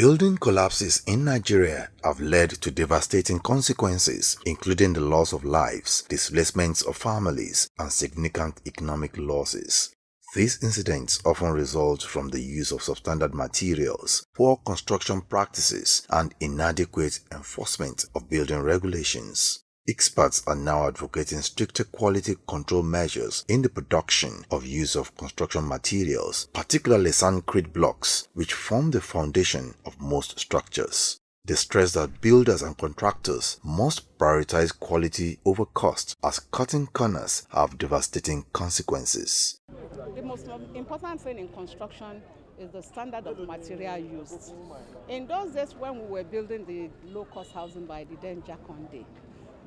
Building collapses in Nigeria have led to devastating consequences, including the loss of lives, displacements of families, and significant economic losses. These incidents often result from the use of substandard materials, poor construction practices, and inadequate enforcement of building regulations. Experts are now advocating stricter quality control measures in the production of use of construction materials, particularly concrete blocks, which form the foundation of most structures. They stress that builders and contractors must prioritize quality over cost, as cutting corners have devastating consequences. The most important thing in construction is the standard of material used. In those days when we were building the low-cost housing by the then Jaconde,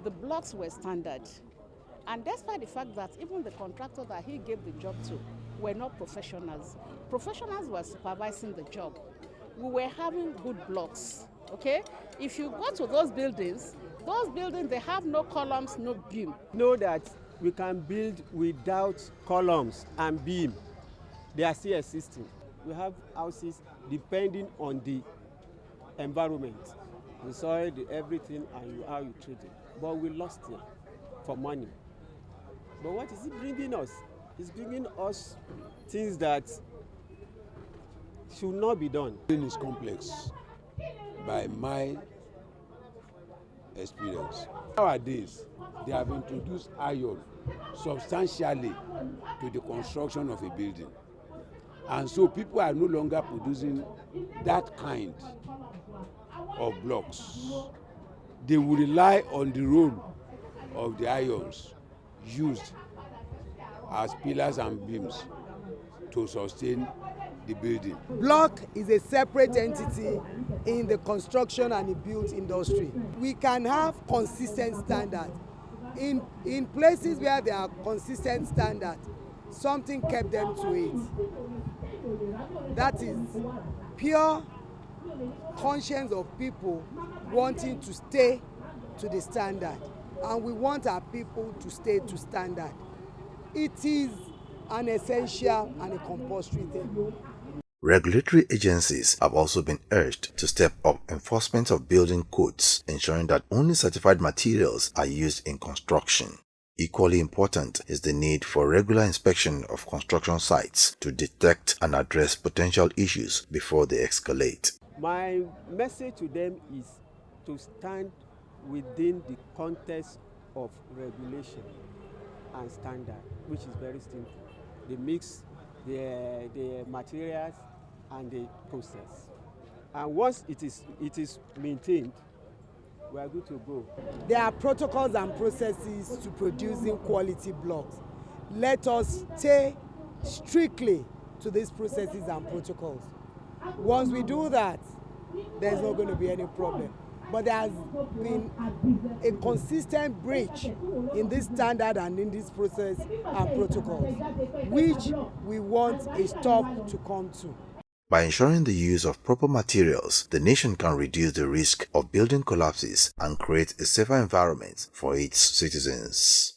the blocks were standard. And despite the fact that even the contractor that he gave the job to were not professionals. Professionals were supervising the job. We were having good blocks, okay? If you go to those buildings, they have no columns, no beam. Know that we can build without columns and beam. They are still existing. We have houses depending on the environment, the soil, the everything, and how you treat it. But we lost it for money. But what is it bringing us? It's bringing us things that should not be done. It is complex by my experience. Nowadays, they have introduced iron substantially to the construction of a building. And so people are no longer producing that kind of blocks. They will rely on the role of the irons used as pillars and beams to sustain the building. Block is a separate entity in the construction and the built industry. We can have consistent standards. In places where there are consistent standards, something kept them to it. That is pure conscience of people wanting to stay to the standard, and we want our people to stay to standard. It is an essential and a compulsory thing. Regulatory agencies have also been urged to step up enforcement of building codes, ensuring that only certified materials are used in construction. Equally important is the need for regular inspection of construction sites to detect and address potential issues before they escalate. My message to them is to stand within the context of regulation and standard, which is very simple. They mix the materials and the process. And once it is maintained, we are good to go. There are protocols and processes to producing quality blocks. Let us stay strictly to these processes and protocols. Once we do that, there's not going to be any problem. But there has been a consistent breach in this standard and in this process and protocols, which we want a stop to come to. By ensuring the use of proper materials, the nation can reduce the risk of building collapses and create a safer environment for its citizens.